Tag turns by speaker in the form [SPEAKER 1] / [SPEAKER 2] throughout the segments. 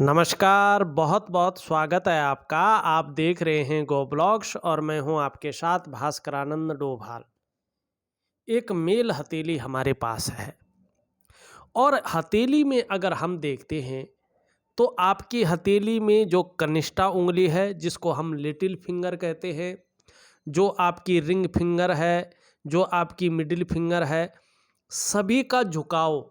[SPEAKER 1] नमस्कार, बहुत बहुत स्वागत है आपका। आप देख रहे हैं गो ब्लॉग्स और मैं हूं आपके साथ भास्करानंद डोभाल। एक मेल हथेली हमारे पास है और हथेली में अगर हम देखते हैं तो आपकी हथेली में जो कनिष्ठा उंगली है जिसको हम लिटिल फिंगर कहते हैं, जो आपकी रिंग फिंगर है, जो आपकी मिडिल फिंगर है, सभी का झुकाव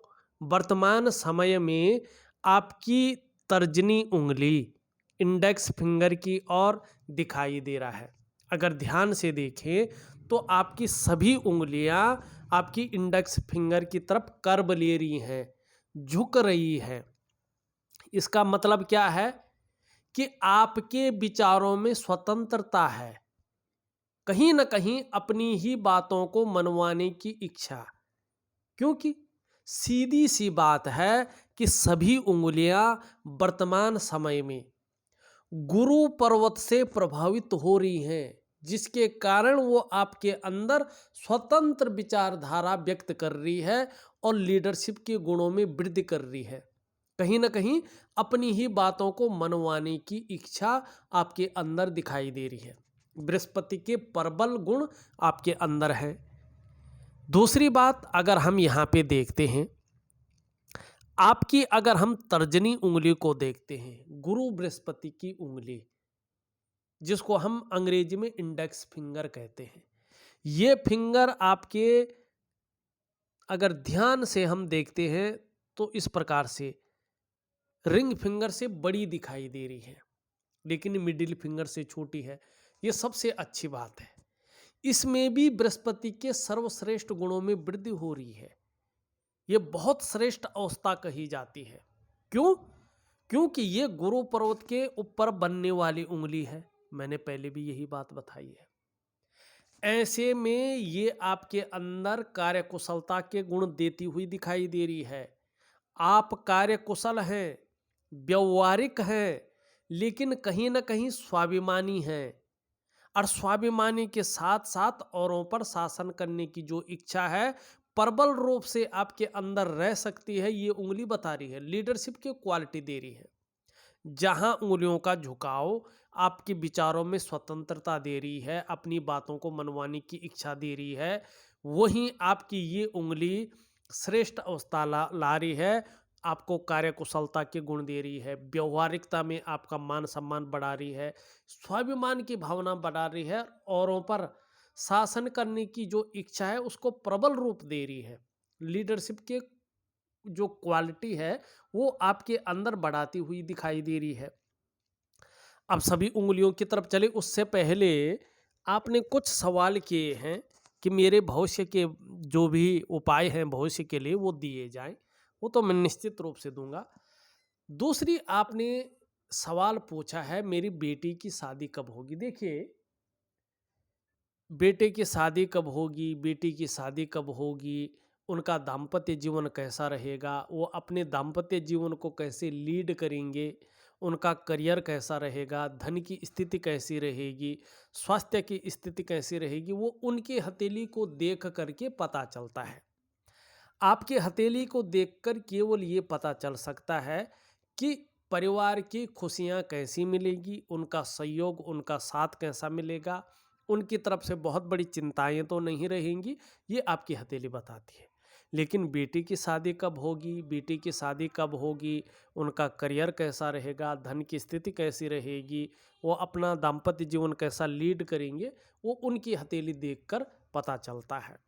[SPEAKER 1] वर्तमान समय में आपकी तर्जनी उंगली इंडेक्स फिंगर की ओर दिखाई दे रहा है। अगर ध्यान से देखें तो आपकी सभी उंगलियां आपकी इंडेक्स फिंगर की तरफ कर्व ले रही हैं, झुक रही है। इसका मतलब क्या है कि आपके विचारों में स्वतंत्रता है, कहीं ना कहीं अपनी ही बातों को मनवाने की इच्छा। क्योंकि सीधी सी बात है कि सभी उंगलियां वर्तमान समय में गुरु पर्वत से प्रभावित हो रही हैं, जिसके कारण वो आपके अंदर स्वतंत्र विचारधारा व्यक्त कर रही है और लीडरशिप के गुणों में वृद्धि कर रही है। कहीं ना कहीं अपनी ही बातों को मनवाने की इच्छा आपके अंदर दिखाई दे रही है। बृहस्पति के प्रबल गुण आपके अंदर हैं। दूसरी बात अगर हम यहाँ पे देखते हैं, आपकी अगर हम तर्जनी उंगली को देखते हैं, गुरु बृहस्पति की उंगली जिसको हम अंग्रेजी में इंडेक्स फिंगर कहते हैं, ये फिंगर आपके अगर ध्यान से हम देखते हैं तो इस प्रकार से रिंग फिंगर से बड़ी दिखाई दे रही है, लेकिन मिडिल फिंगर से छोटी है। ये सबसे अच्छी बात है। इसमें भी बृहस्पति के सर्वश्रेष्ठ गुणों में वृद्धि हो रही है। ये बहुत श्रेष्ठ अवस्था कही जाती है। क्यों? क्योंकि ये गुरु पर्वत के ऊपर बनने वाली उंगली है। मैंने पहले भी यही बात बताई है। ऐसे में ये आपके अंदर कार्यकुशलता के गुण देती हुई दिखाई दे रही है। आप कार्यकुशल हैं, व्यवहारिक हैं, लेकिन कहीं ना कहीं स्वाभिमानी हैं। और स्वाभिमानी के साथ साथ औरों पर शासन करने की जो इच्छा है प्रबल रूप से आपके अंदर रह सकती है, ये उंगली बता रही है। लीडरशिप की क्वालिटी दे रही है। जहां उंगलियों का झुकाव आपके विचारों में स्वतंत्रता दे रही है, अपनी बातों को मनवाने की इच्छा दे रही है, वहीं आपकी ये उंगली श्रेष्ठ अवस्था ला रही है। आपको कार्यकुशलता के गुण दे रही है, व्यवहारिकता में आपका मान सम्मान बढ़ा रही है, स्वाभिमान की भावना बढ़ा रही है, औरों पर शासन करने की जो इच्छा है उसको प्रबल रूप दे रही है। लीडरशिप के जो क्वालिटी है वो आपके अंदर बढ़ाती हुई दिखाई दे रही है। अब सभी उंगलियों की तरफ चले उससे पहले आपने कुछ सवाल किए हैं कि मेरे भविष्य के जो भी उपाय हैं भविष्य के लिए वो दिए जाएं। वो तो मैं निश्चित रूप से दूंगा। दूसरी आपने सवाल पूछा है मेरी बेटी की शादी कब होगी। देखिए, बेटे की शादी कब होगी, बेटी की शादी कब होगी, उनका दाम्पत्य जीवन कैसा रहेगा, वो अपने दाम्पत्य जीवन को कैसे लीड करेंगे, उनका करियर कैसा रहेगा, धन की स्थिति कैसी रहेगी, स्वास्थ्य की स्थिति कैसी रहेगी, वो उनकी हथेली को देख करके पता चलता है। आपके हथेली को देखकर केवल ये पता चल सकता है कि परिवार की खुशियाँ कैसी मिलेगी, उनका सहयोग, उनका साथ कैसा मिलेगा, उनकी तरफ से बहुत बड़ी चिंताएं तो नहीं रहेंगी, ये आपकी हथेली बताती है। लेकिन बेटी की शादी कब होगी, बेटी की शादी कब होगी, उनका करियर कैसा रहेगा, धन की स्थिति कैसी रहेगी, वो अपना दाम्पत्य जीवन कैसा लीड करेंगे, वो उनकी हथेली देखकर पता चलता है।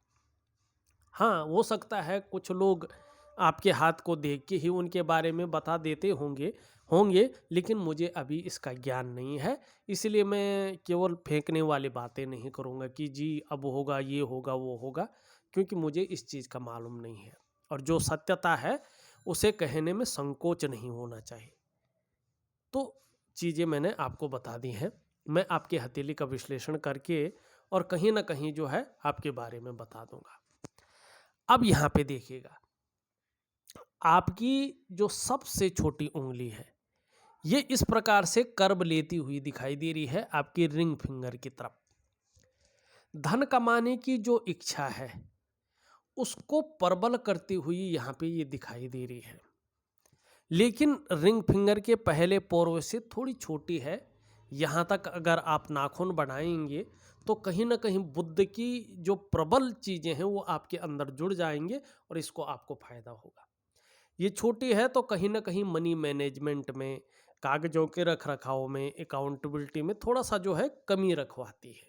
[SPEAKER 1] हाँ, हो सकता है कुछ लोग आपके हाथ को देख के ही उनके बारे में बता देते होंगे होंगे लेकिन मुझे अभी इसका ज्ञान नहीं है, इसलिए मैं केवल फेंकने वाली बातें नहीं करूँगा कि जी अब होगा, ये होगा, वो होगा, क्योंकि मुझे इस चीज़ का मालूम नहीं है। और जो सत्यता है उसे कहने में संकोच नहीं होना चाहिए। तो चीज़ें मैंने आपको बता दी हैं। मैं आपके हथेली का विश्लेषण करके और कहीं ना कहीं जो है आपके बारे में बता दूंगा। अब यहाँ पे देखिएगा, आपकी जो सबसे छोटी उंगली है ये इस प्रकार से कर्व लेती हुई दिखाई दे रही है आपकी रिंग फिंगर की तरफ। धन कमाने की जो इच्छा है उसको प्रबल करती हुई यहाँ पे ये दिखाई दे रही है। लेकिन रिंग फिंगर के पहले पोर से थोड़ी छोटी है। यहाँ तक अगर आप नाखून बढ़ाएंगे तो कहीं ना कहीं बुद्ध की जो प्रबल चीज़ें हैं वो आपके अंदर जुड़ जाएंगे और इसको आपको फायदा होगा। ये छोटी है तो कहीं ना कहीं मनी मैनेजमेंट में, कागजों के रख रखाव में, अकाउंटेबिलिटी में थोड़ा सा जो है कमी रखवाती है,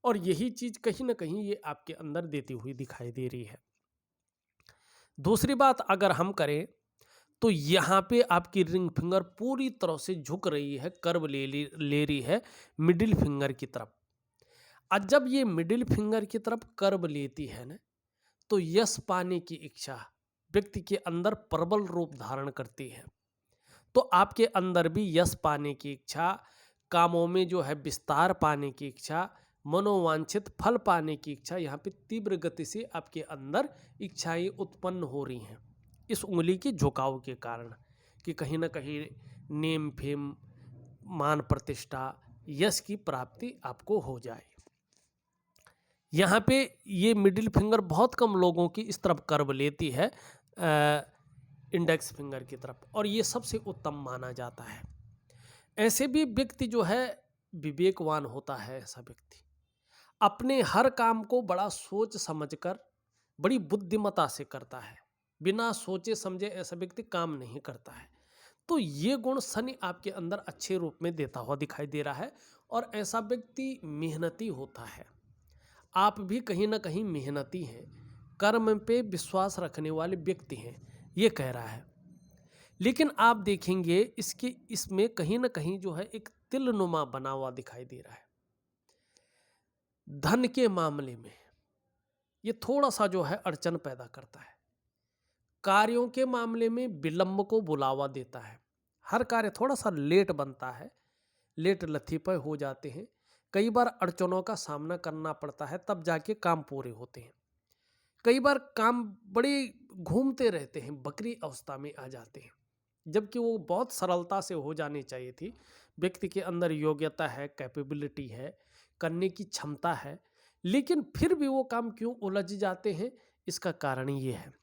[SPEAKER 1] और यही चीज़ कहीं ना कहीं ये आपके अंदर देती हुई दिखाई दे रही है। दूसरी बात अगर हम करें तो यहाँ पे आपकी रिंग फिंगर पूरी तरह से झुक रही है, कर्व ले रही है मिडिल फिंगर की तरफ। आज जब ये मिडिल फिंगर की तरफ कर्व लेती है ना, तो यश पाने की इच्छा व्यक्ति के अंदर प्रबल रूप धारण करती है। तो आपके अंदर भी यश पाने की इच्छा, कामों में जो है विस्तार पाने की इच्छा, मनोवांछित फल पाने की इच्छा, यहाँ पे तीव्र गति से आपके अंदर इच्छाएं उत्पन्न हो रही हैं इस उंगली के झुकाव के कारण, कि कहीं ना कहीं नेम फेम, मान प्रतिष्ठा, यश की प्राप्ति आपको हो जाए। यहाँ पे ये मिडिल फिंगर बहुत कम लोगों की इस तरफ कर्व लेती है इंडेक्स फिंगर की तरफ, और ये सबसे उत्तम माना जाता है। ऐसे भी व्यक्ति जो है विवेकवान होता है। ऐसा व्यक्ति अपने हर काम को बड़ा सोच समझकर, बड़ी बुद्धिमत्ता से करता है। बिना सोचे समझे ऐसा व्यक्ति काम नहीं करता है। तो ये गुण शनि आपके अंदर अच्छे रूप में देता हुआ दिखाई दे रहा है, और ऐसा व्यक्ति मेहनती होता है। आप भी कहीं ना कहीं मेहनती हैं, कर्म पे विश्वास रखने वाले व्यक्ति हैं, ये कह रहा है। लेकिन आप देखेंगे इसमें कहीं ना कहीं जो है एक तिलनुमा बना हुआ दिखाई दे रहा है। धन के मामले में ये थोड़ा सा जो है अड़चन पैदा करता है। कार्यों के मामले में विलंब को बुलावा देता है। हर कार्य थोड़ा सा लेट बनता है, लेट लतीफ़े हो जाते हैं। कई बार अड़चनों का सामना करना पड़ता है, तब जाके काम पूरे होते हैं। कई बार काम बड़े घूमते रहते हैं, बकरी अवस्था में आ जाते हैं, जबकि वो बहुत सरलता से हो जानी चाहिए थी। व्यक्ति के अंदर योग्यता है, कैपेबिलिटी है, करने की क्षमता है, लेकिन फिर भी वो काम क्यों उलझ जाते हैं, इसका कारण ये है।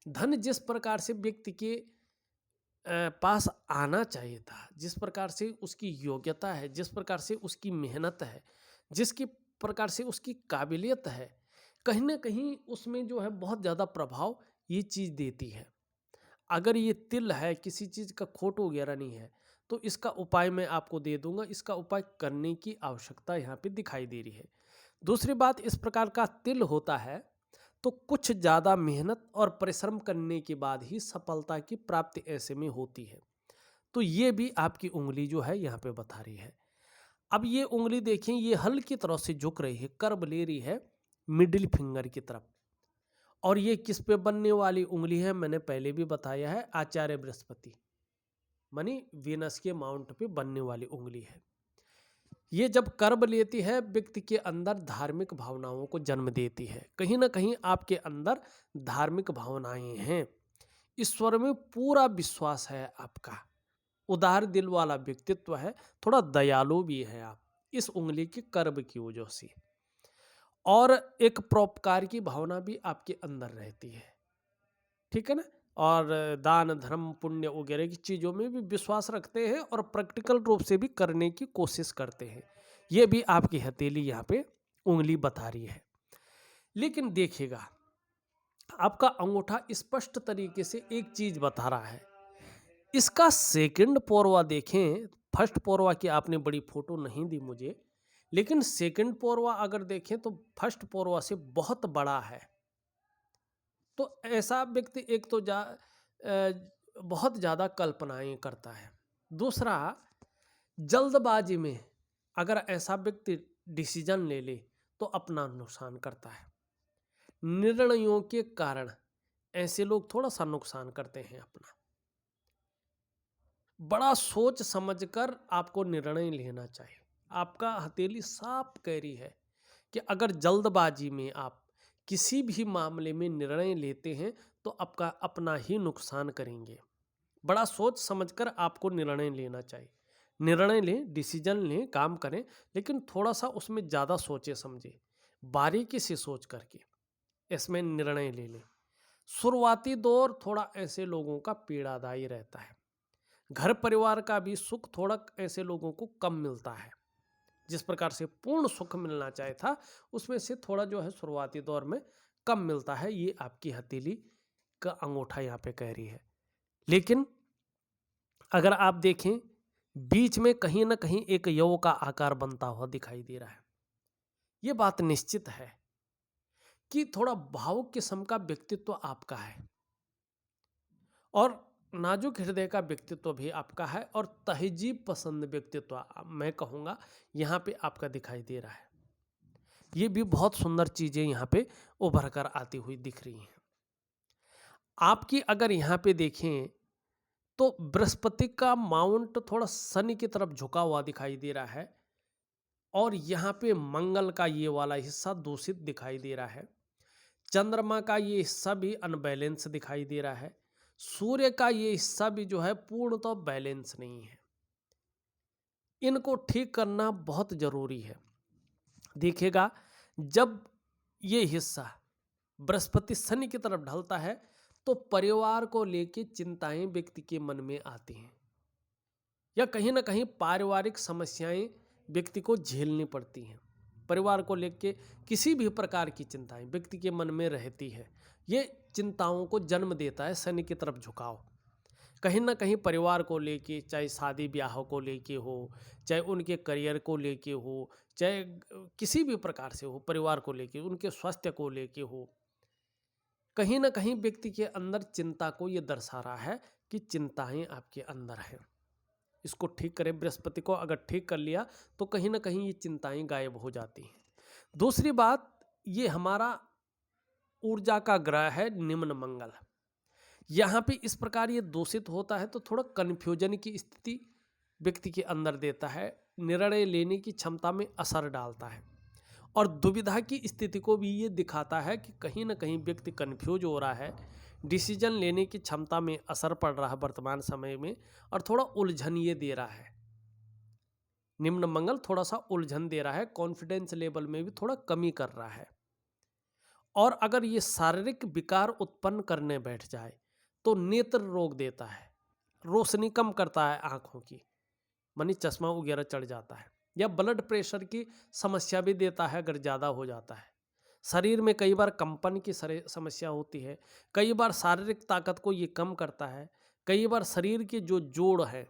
[SPEAKER 1] धन जिस प्रकार से व्यक्ति के पास आना चाहिए था, जिस प्रकार से उसकी योग्यता है, जिस प्रकार से उसकी मेहनत है, जिसकी प्रकार से उसकी काबिलियत है, कहीं ना कहीं उसमें जो है बहुत ज़्यादा प्रभाव ये चीज़ देती है। अगर ये तिल है, किसी चीज़ का खोट वगैरह नहीं है, तो इसका उपाय मैं आपको दे दूंगा। इसका उपाय करने की आवश्यकता यहाँ पे दिखाई दे रही है। दूसरी बात, इस प्रकार का तिल होता है तो कुछ ज़्यादा मेहनत और परिश्रम करने के बाद ही सफलता की प्राप्ति ऐसे में होती है। तो ये भी आपकी उंगली जो है यहाँ पे बता रही है। अब ये उंगली देखें, ये हल्की तरह से झुक रही है, कर्व ले रही है मिडिल फिंगर की तरफ, और ये किस पे बनने वाली उंगली है मैंने पहले भी बताया है, आचार्य बृहस्पति मानी वीनस के माउंट पे बनने वाली उंगली है। ये जब कर्व लेती है व्यक्ति के अंदर धार्मिक भावनाओं को जन्म देती है। कहीं ना कहीं आपके अंदर धार्मिक भावनाएं हैं, ईश्वर में पूरा विश्वास है आपका, उदार दिल वाला व्यक्तित्व है, थोड़ा दयालु भी है आप इस उंगली के कर्व की वजह से, और एक परोपकार की भावना भी आपके अंदर रहती है, ठीक है ना। और दान धर्म पुण्य वगैरह की चीज़ों में भी विश्वास रखते हैं और प्रैक्टिकल रूप से भी करने की कोशिश करते हैं। ये भी आपकी हथेली यहाँ पे उंगली बता रही है। लेकिन देखिएगा, आपका अंगूठा स्पष्ट तरीके से एक चीज बता रहा है। इसका सेकंड पोरवा देखें, फर्स्ट पोरवा की आपने बड़ी फोटो नहीं दी मुझे, लेकिन सेकंड पोरवा अगर देखें तो फर्स्ट पोरवा से बहुत बड़ा है। तो ऐसा व्यक्ति एक तो बहुत ज़्यादा कल्पनाएं करता है। दूसरा, जल्दबाजी में अगर ऐसा व्यक्ति डिसीजन ले ले तो अपना नुकसान करता है। निर्णयों के कारण ऐसे लोग थोड़ा सा नुकसान करते हैं अपना। बड़ा सोच समझकर आपको निर्णय लेना चाहिए। आपका हथेली साफ कह रही है कि अगर जल्दबाजी में आप किसी भी मामले में निर्णय लेते हैं तो आपका अपना ही नुकसान करेंगे। बड़ा सोच समझकर आपको निर्णय लेना चाहिए। निर्णय लें, डिसीजन लें, काम करें, लेकिन थोड़ा सा उसमें ज़्यादा सोचे समझे, बारीकी से सोच करके इसमें निर्णय ले लें। शुरुआती दौर थोड़ा ऐसे लोगों का पीड़ादायी रहता है। घर परिवार का भी सुख थोड़ा ऐसे लोगों को कम मिलता है। जिस प्रकार से पूर्ण सुख मिलना चाहिए था, उसमें से थोड़ा जो है शुरुआती दौर में कम मिलता है। ये आपकी हथेली का अंगूठा यहाँ पे कह रही है। लेकिन अगर आप देखें, बीच में कहीं ना कहीं एक यव का आकार बनता हुआ दिखाई दे रहा है। ये बात निश्चित है कि थोड़ा भावुक किस्म का व्यक्तित्व आपका है और नाजुक हृदय का व्यक्तित्व भी आपका है और तहजीब पसंद व्यक्तित्व मैं कहूँगा यहाँ पे आपका दिखाई दे रहा है। ये भी बहुत सुंदर चीज़ें यहाँ पे उभर कर आती हुई दिख रही हैं। आपकी अगर यहाँ पे देखें तो बृहस्पति का माउंट थोड़ा शनि की तरफ झुका हुआ दिखाई दे रहा है और यहाँ पे मंगल का ये वाला हिस्सा दूषित दिखाई दे रहा है। चंद्रमा का ये हिस्सा भी अनबैलेंस दिखाई दे रहा है। सूर्य का ये हिस्सा भी जो है पूर्ण तो बैलेंस नहीं है। इनको ठीक करना बहुत जरूरी है। देखिएगा, जब ये हिस्सा बृहस्पति शनि की तरफ ढलता है तो परिवार को लेके चिंताएं व्यक्ति के मन में आती हैं या कहीं ना कहीं पारिवारिक समस्याएं व्यक्ति को झेलनी पड़ती हैं। परिवार को लेके किसी भी प्रकार की चिंताएं व्यक्ति के मन में रहती है। ये चिंताओं को जन्म देता है शनि की तरफ झुकाव। कहीं ना कहीं परिवार को लेके, चाहे शादी ब्याह को लेके हो, चाहे उनके करियर को लेके हो, चाहे किसी भी प्रकार से हो, परिवार को लेके, उनके स्वास्थ्य को लेके हो, कहीं ना कहीं व्यक्ति के अंदर चिंता को ये दर्शा रहा है कि चिंताएं आपके अंदर हैं। इसको ठीक करें। बृहस्पति को अगर ठीक कर लिया तो कहीं ना कहीं ये चिंताएं गायब हो जाती हैं। दूसरी बात, ये हमारा ऊर्जा का ग्रह है निम्न मंगल। यहाँ पे इस प्रकार ये दूषित होता है तो थोड़ा कन्फ्यूजन की स्थिति व्यक्ति के अंदर देता है, निर्णय लेने की क्षमता में असर डालता है और दुविधा की स्थिति को भी ये दिखाता है कि कहीं ना कहीं व्यक्ति कन्फ्यूज हो रहा है, डिसीजन लेने की क्षमता में असर पड़ रहा है वर्तमान समय में और थोड़ा उलझन ये दे रहा है। निम्न मंगल थोड़ा सा उलझन दे रहा है, कॉन्फिडेंस लेवल में भी थोड़ा कमी कर रहा है। और अगर ये शारीरिक विकार उत्पन्न करने बैठ जाए तो नेत्र रोग देता है, रोशनी कम करता है आंखों की, मानी चश्मा वगैरह चढ़ जाता है, या ब्लड प्रेशर की समस्या भी देता है अगर ज़्यादा हो जाता है। शरीर में कई बार कंपन की समस्या होती है, कई बार शारीरिक ताकत को ये कम करता है, कई बार शरीर के जो जोड़ है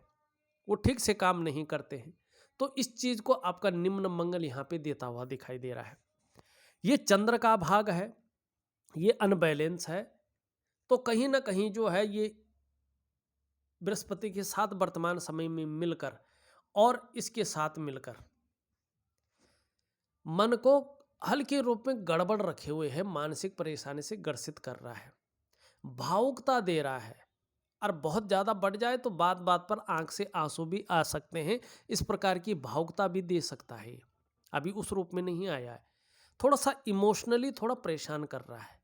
[SPEAKER 1] वो ठीक से काम नहीं करते हैं। तो इस चीज़ को आपका निम्न मंगल यहाँ पे देता हुआ दिखाई दे रहा है। ये चंद्र का भाग है, ये अनबैलेंस है, तो कहीं ना कहीं जो है ये बृहस्पति के साथ वर्तमान समय में मिलकर और इसके साथ मिलकर मन को हल्के रूप में गड़बड़ रखे हुए है, मानसिक परेशानी से ग्रसित कर रहा है, भावुकता दे रहा है और बहुत ज़्यादा बढ़ जाए तो बात बात पर आंख से आंसू भी आ सकते हैं। इस प्रकार की भावुकता भी दे सकता है। अभी उस रूप में नहीं आया है, थोड़ा सा इमोशनली थोड़ा परेशान कर रहा है।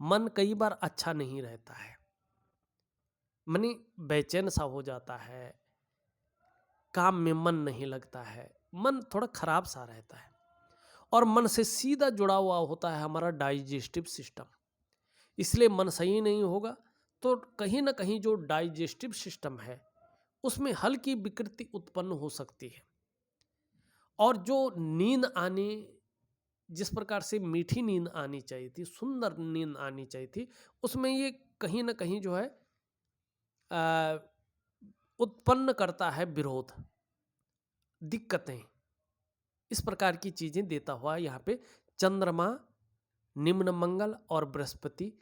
[SPEAKER 1] मन कई बार अच्छा नहीं रहता है, मनी बेचैन सा हो जाता है, काम में मन नहीं लगता है, मन थोड़ा खराब सा रहता है और मन से सीधा जुड़ा हुआ होता है हमारा डाइजेस्टिव सिस्टम। इसलिए मन सही नहीं होगा तो कहीं ना कहीं जो डाइजेस्टिव सिस्टम है उसमें हल्की विकृति उत्पन्न हो सकती है और जो नींद आने, जिस प्रकार से मीठी नींद आनी चाहिए थी, सुंदर नींद आनी चाहिए थी, उसमें ये कहीं ना कहीं जो है उत्पन्न करता है विरोध, दिक्कतें, इस प्रकार की चीजें देता हुआ यहाँ पे चंद्रमा, निम्न मंगल और बृहस्पति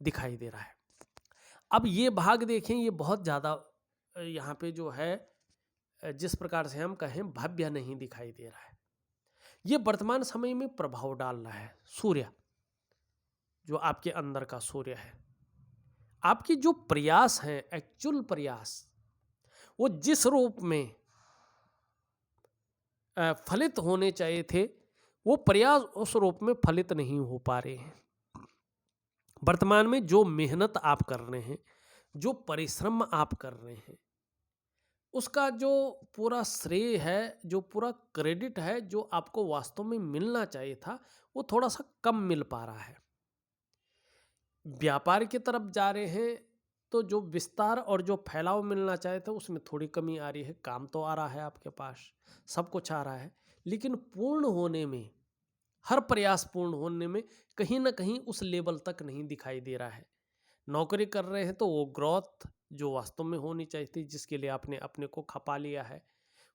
[SPEAKER 1] दिखाई दे रहा है। अब ये भाग देखें, ये बहुत ज़्यादा यहाँ पे जो है जिस प्रकार से हम कहें भव्य नहीं दिखाई दे रहा है। ये वर्तमान समय में प्रभाव डाल रहा है सूर्य, जो आपके अंदर का सूर्य है। आपकी जो प्रयास हैं, एक्चुअल प्रयास, वो जिस रूप में फलित होने चाहिए थे वो प्रयास उस रूप में फलित नहीं हो पा रहे हैं। वर्तमान में जो मेहनत आप कर रहे हैं, जो परिश्रम आप कर रहे हैं, उसका जो पूरा श्रेय है, जो पूरा क्रेडिट है, जो आपको वास्तव में मिलना चाहिए था, वो थोड़ा सा कम मिल पा रहा है। व्यापार की तरफ जा रहे हैं तो जो विस्तार और जो फैलाव मिलना चाहे थे उसमें थोड़ी कमी आ रही है। काम तो आ रहा है आपके पास, सब कुछ आ रहा है, लेकिन पूर्ण होने में, हर प्रयास पूर्ण होने में कहीं ना कहीं उस लेवल तक नहीं दिखाई दे रहा है। नौकरी कर रहे हैं तो वो ग्रोथ जो वास्तव में होनी चाहिए थी, जिसके लिए आपने अपने को खपा लिया है,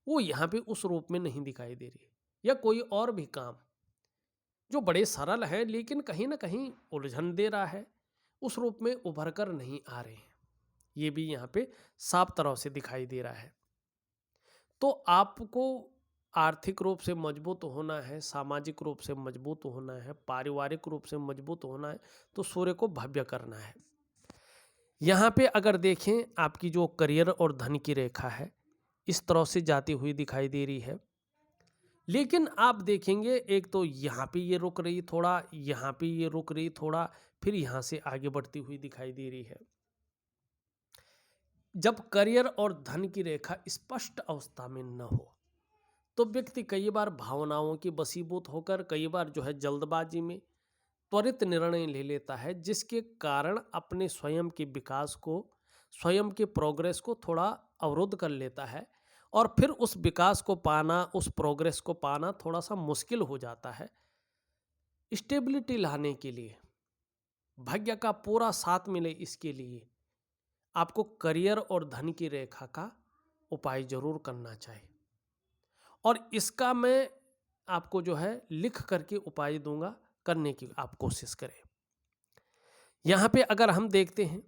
[SPEAKER 1] वो यहाँ पे उस रूप में नहीं दिखाई दे रही। या कोई और भी काम जो बड़े सरल है लेकिन कहीं ना कहीं उलझन दे रहा है, उस रूप में उभर कर नहीं आ रहे हैं, ये भी यहाँ पे साफ तरह से दिखाई दे रहा है। तो आपको आर्थिक रूप से मजबूत होना है, सामाजिक रूप से मजबूत होना है, पारिवारिक रूप से मजबूत होना है, तो सूर्य को भव्य करना है। यहाँ पे अगर देखें, आपकी जो करियर और धन की रेखा है इस तरह से जाती हुई दिखाई दे रही है, लेकिन आप देखेंगे एक तो यहाँ पे ये रुक रही थोड़ा, यहाँ पे ये रुक रही थोड़ा, फिर यहाँ से आगे बढ़ती हुई दिखाई दे रही है। जब करियर और धन की रेखा स्पष्ट अवस्था में न हो तो व्यक्ति कई बार भावनाओं की वशीभूत होकर कई बार जो है जल्दबाजी में त्वरित निर्णय ले लेता है, जिसके कारण अपने स्वयं के विकास को, स्वयं के प्रोग्रेस को थोड़ा अवरुद्ध कर लेता है, और फिर उस विकास को पाना, उस प्रोग्रेस को पाना थोड़ा सा मुश्किल हो जाता है। स्टेबिलिटी लाने के लिए, भाग्य का पूरा साथ मिले, इसके लिए आपको करियर और धन की रेखा का उपाय जरूर करना चाहिए, और इसका मैं आपको जो है लिख करके उपाय दूंगा, करने की आप कोशिश करें। यहां पे अगर हम देखते हैं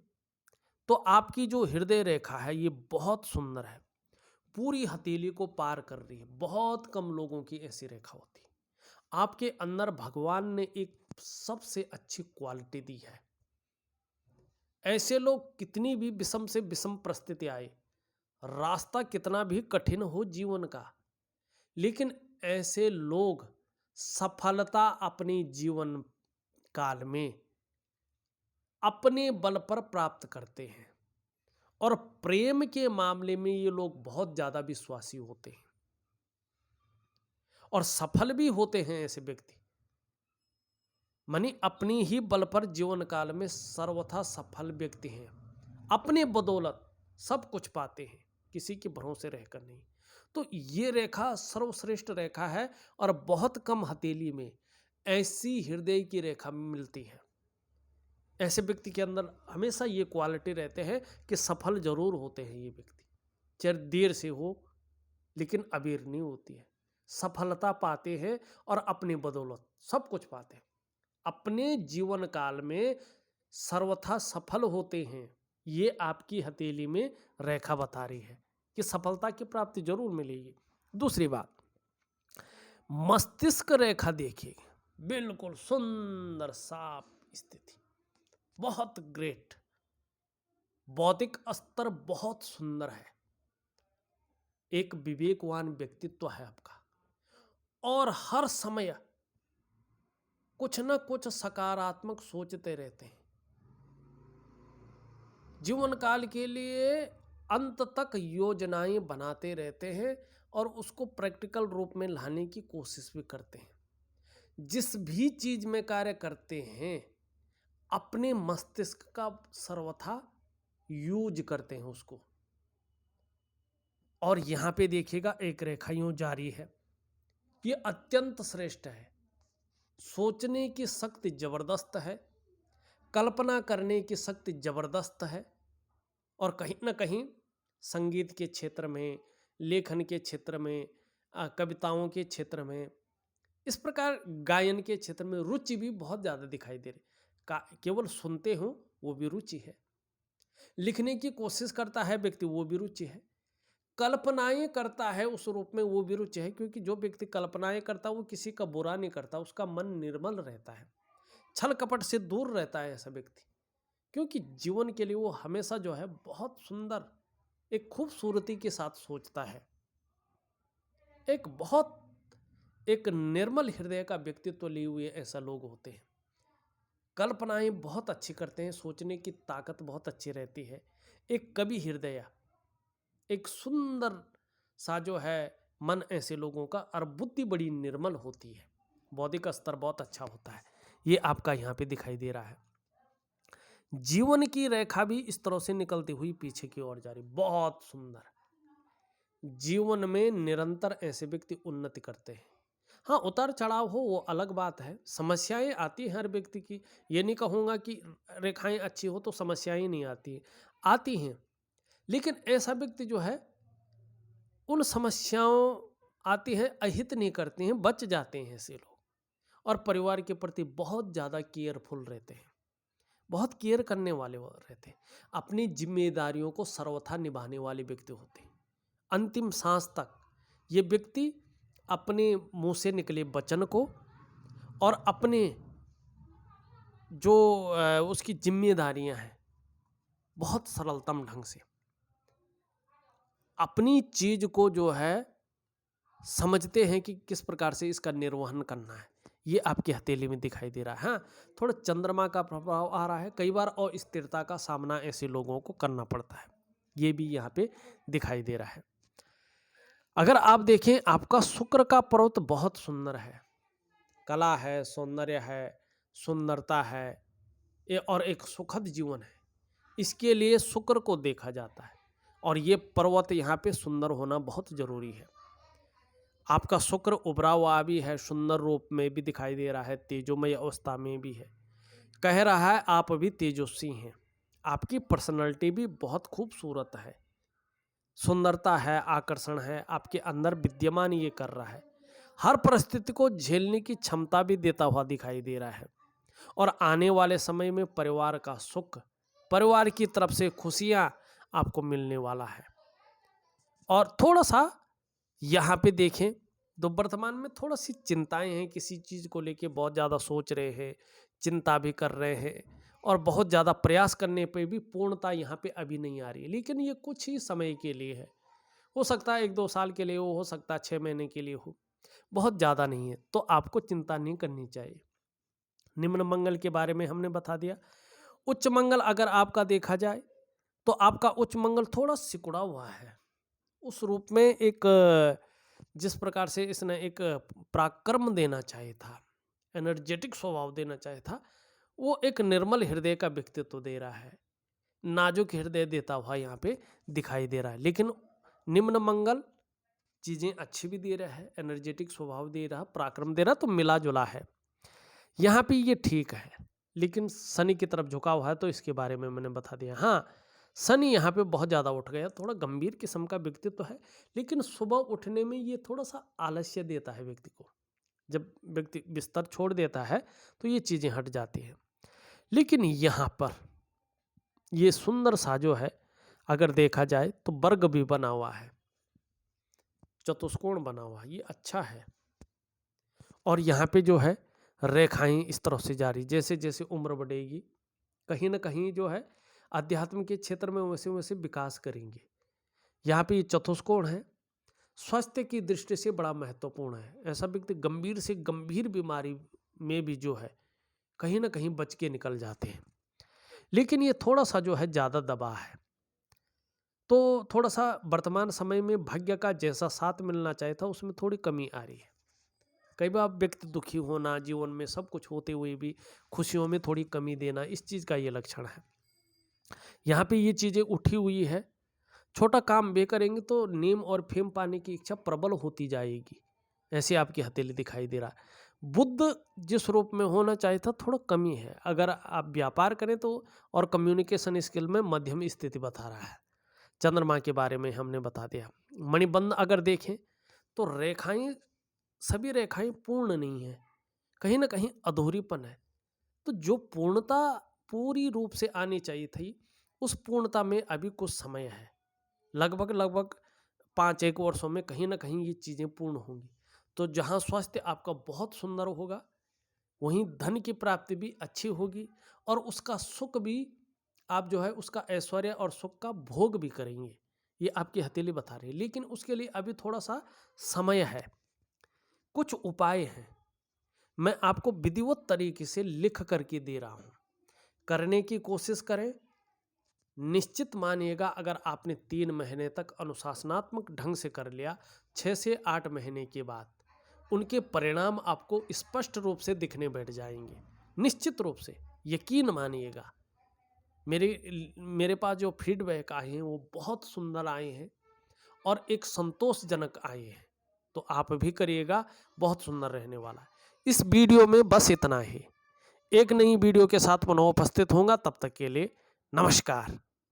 [SPEAKER 1] तो आपकी जो हृदय रेखा है ये बहुत सुंदर है, पूरी हथेली को पार कर रही है। बहुत कम लोगों की ऐसी रेखा होती है। आपके अंदर भगवान ने एक सबसे अच्छी क्वालिटी दी है। ऐसे लोग कितनी भी विषम से विषम परिस्थिति आए, रास्ता कितना भी कठिन हो जीवन का, लेकिन ऐसे लोग सफलता अपने जीवन काल में अपने बल पर प्राप्त करते हैं, और प्रेम के मामले में ये लोग बहुत ज्यादा विश्वासी होते हैं और सफल भी होते हैं। ऐसे व्यक्ति मानी अपनी ही बल पर जीवन काल में सर्वथा सफल व्यक्ति हैं, अपने बदौलत सब कुछ पाते हैं, किसी के भरोसे रहकर नहीं। तो ये रेखा सर्वश्रेष्ठ रेखा है, और बहुत कम हथेली में ऐसी हृदय की रेखा मिलती है। ऐसे व्यक्ति के अंदर हमेशा ये क्वालिटी रहते हैं कि सफल जरूर होते हैं ये व्यक्ति, चाहे देर से हो, लेकिन अबेर नहीं होती है, सफलता पाते हैं और अपनी बदौलत सब कुछ पाते हैं, अपने जीवन काल में सर्वथा सफल होते हैं। ये आपकी हथेली में रेखा बता रही है कि सफलता की प्राप्ति जरूर मिलेगी। दूसरी बात, मस्तिष्क रेखा देखिए, बिल्कुल सुंदर साफ स्थिति, बहुत ग्रेट, बौद्धिक स्तर बहुत सुंदर है, एक विवेकवान व्यक्तित्व है आपका, और हर समय कुछ न कुछ सकारात्मक सोचते रहते हैं, जीवन काल के लिए अंत तक योजनाएं बनाते रहते हैं और उसको प्रैक्टिकल रूप में लाने की कोशिश भी करते हैं। जिस भी चीज में कार्य करते हैं अपने मस्तिष्क का सर्वथा यूज करते हैं उसको। और यहां पे देखिएगा एक रेखा यूं जारी है, ये अत्यंत श्रेष्ठ है, सोचने की शक्ति जबरदस्त है, कल्पना करने की शक्ति जबरदस्त है, और कहीं ना कहीं संगीत के क्षेत्र में, लेखन के क्षेत्र में, कविताओं के क्षेत्र में, इस प्रकार गायन के क्षेत्र में रुचि भी बहुत ज़्यादा दिखाई दे रही। केवल सुनते हो वो भी रुचि है, लिखने की कोशिश करता है व्यक्ति वो भी रुचि है, कल्पनाएं करता है उस रूप में वो भी रुचि है, क्योंकि जो व्यक्ति कल्पनाएं करता है वो किसी का बुरा नहीं करता, उसका मन निर्मल रहता है, छल कपट से दूर रहता है ऐसा व्यक्ति, क्योंकि जीवन के लिए वो हमेशा जो है बहुत सुंदर, एक खूबसूरती के साथ सोचता है, एक निर्मल हृदय का व्यक्तित्व लिए हुए ऐसा लोग होते हैं। कल्पनाएं बहुत अच्छी करते हैं, सोचने की ताकत बहुत अच्छी रहती है, एक कवि हृदय, एक सुंदर सा जो है मन ऐसे लोगों का, और बुद्धि बड़ी निर्मल होती है, बौद्धिक स्तर बहुत अच्छा होता है, ये आपका यहाँ पे दिखाई दे रहा है। जीवन की रेखा भी इस तरह से निकलती हुई पीछे की ओर जा रही, बहुत सुंदर। जीवन में निरंतर ऐसे व्यक्ति उन्नति करते हैं। हाँ, उतार चढ़ाव हो वो अलग बात है, समस्याएं आती हैं हर व्यक्ति की। ये नहीं कहूँगा कि रेखाएं अच्छी हो तो समस्याएं नहीं आती, आती हैं। लेकिन ऐसा व्यक्ति जो है उन समस्याओं आती हैं, अहित नहीं करते हैं, बच जाते हैं ऐसे लोग। और परिवार के प्रति बहुत ज़्यादा केयरफुल रहते हैं, बहुत केयर करने वाले वो रहते हैं, अपनी जिम्मेदारियों को सर्वथा निभाने वाले व्यक्ति होते हैं। अंतिम सांस तक ये व्यक्ति अपने मुंह से निकले वचन को और अपने जो उसकी जिम्मेदारियां हैं बहुत सरलतम ढंग से अपनी चीज को जो है समझते हैं कि किस प्रकार से इसका निर्वहन करना है। ये आपकी हथेली में दिखाई दे रहा है। हाँ, थोड़ा चंद्रमा का प्रभाव आ रहा है, कई बार अस्थिरता का सामना ऐसे लोगों को करना पड़ता है, ये भी यहाँ पे दिखाई दे रहा है। अगर आप देखें, आपका शुक्र का पर्वत बहुत सुंदर है, कला है, सौंदर्य है, सुंदरता है और एक सुखद जीवन है, इसके लिए शुक्र को देखा जाता है। और ये पर्वत यहाँ पे सुंदर होना बहुत जरूरी है। आपका शुक्र उभरा हुआ भी है, सुंदर रूप में भी दिखाई दे रहा है, तेजोमय अवस्था में भी है, कह रहा है आप भी तेजस्वी हैं, आपकी पर्सनैलिटी भी बहुत खूबसूरत है, सुंदरता है, आकर्षण है आपके अंदर विद्यमान, ये कर रहा है। हर परिस्थिति को झेलने की क्षमता भी देता हुआ दिखाई दे रहा है। और आने वाले समय में परिवार का सुख, परिवार की तरफ से खुशियां आपको मिलने वाला है। और थोड़ा सा यहाँ पे देखें तो वर्तमान में थोड़ा सी चिंताएं हैं, किसी चीज़ को लेके बहुत ज़्यादा सोच रहे हैं, चिंता भी कर रहे हैं और बहुत ज़्यादा प्रयास करने पे भी पूर्णता यहाँ पे अभी नहीं आ रही है। लेकिन ये कुछ ही समय के लिए है, हो सकता है 1-2 साल के लिए हो सकता है 6 महीने के लिए हो, बहुत ज़्यादा नहीं है, तो आपको चिंता नहीं करनी चाहिए। निम्न मंगल के बारे में हमने बता दिया। उच्च मंगल अगर आपका देखा जाए तो आपका उच्च मंगल थोड़ा सिकुड़ा हुआ है, उस रूप में एक जिस प्रकार से इसने एक पराक्रम देना चाहिए था, एनर्जेटिक स्वभाव देना चाहिए था, वो एक निर्मल हृदय का व्यक्तित्व दे रहा है, नाजुक हृदय देता हुआ यहाँ पे दिखाई दे रहा है। लेकिन निम्न मंगल चीज़ें अच्छी भी दे रहा है, एनर्जेटिक स्वभाव दे रहा, पराक्रम दे रहा, तो मिला जुला है यहाँ पे, ये ठीक है। लेकिन शनि की तरफ झुका हुआ है तो इसके बारे में मैंने बता दिया। हाँ, शनि यहाँ पे बहुत ज़्यादा उठ गया, थोड़ा गंभीर किस्म का व्यक्तित्व है, लेकिन सुबह उठने में ये थोड़ा सा आलस्य देता है व्यक्ति को। जब व्यक्ति बिस्तर छोड़ देता है तो ये चीज़ें हट जाती हैं। लेकिन यहाँ पर ये सुंदर सा जो है अगर देखा जाए तो वर्ग भी बना हुआ है, चतुष्कोण बना हुआ है, ये अच्छा है। और यहाँ पे जो है रेखाएं इस तरह से जारी, जैसे जैसे उम्र बढ़ेगी कहीं ना कहीं जो है अध्यात्म के क्षेत्र में वैसे वैसे विकास करेंगे। यहाँ पे ये चतुष्कोण है, स्वास्थ्य की दृष्टि से बड़ा महत्वपूर्ण है। ऐसा व्यक्ति गंभीर से गंभीर बीमारी में भी जो है कहीं ना कहीं बच के निकल जाते हैं। लेकिन ये थोड़ा सा जो है ज़्यादा दबाव है, तो थोड़ा सा वर्तमान समय में भाग्य का जैसा साथ मिलना चाहिए था उसमें थोड़ी कमी आ रही है। कई बार व्यक्ति दुखी होना, जीवन में सब कुछ होते हुए भी खुशियों में थोड़ी कमी देना, इस चीज़ का ये लक्षण है। यहाँ पे ये चीज़ें उठी हुई है, छोटा काम भी करेंगे तो नेम और फेम पाने की इच्छा प्रबल होती जाएगी, ऐसे आपकी हथेली दिखाई दे रहा है। बुद्ध जिस रूप में होना चाहिए था थोड़ा कमी है। अगर आप व्यापार करें तो और कम्युनिकेशन स्किल में मध्यम स्थिति बता रहा है। चंद्रमा के बारे में हमने बता दिया। मणिबंध अगर देखें तो रेखाएं, सभी रेखाएं पूर्ण नहीं है, कहीं ना कहीं अधूरीपन है। तो जो पूर्णता पूरी रूप से आनी चाहिए थी, उस पूर्णता में अभी कुछ समय है, लगभग 5-1 वर्षों में कहीं ना कहीं ये चीज़ें पूर्ण होंगी। तो जहाँ स्वास्थ्य आपका बहुत सुंदर होगा वहीं धन की प्राप्ति भी अच्छी होगी और उसका सुख भी आप जो है उसका ऐश्वर्य और सुख का भोग भी करेंगे, ये आपकी हथेली बता रही है। लेकिन उसके लिए अभी थोड़ा सा समय है, कुछ उपाय हैं, मैं आपको विधिवत तरीके से लिख करके दे रहा हूँ, करने की कोशिश करें। निश्चित मानिएगा अगर आपने 3 महीने तक अनुशासनात्मक ढंग से कर लिया, 6 से 8 महीने के बाद उनके परिणाम आपको स्पष्ट रूप से दिखने बैठ जाएंगे, निश्चित रूप से यकीन मानिएगा। मेरे पास जो फीडबैक आए हैं वो बहुत सुंदर आए हैं और एक संतोषजनक आए हैं। तो आप भी करिएगा, बहुत सुंदर रहने वाला है। इस वीडियो में बस इतना ही। एक नई वीडियो के साथ पुनः उपस्थित होऊंगा, तब तक के लिए नमस्कार।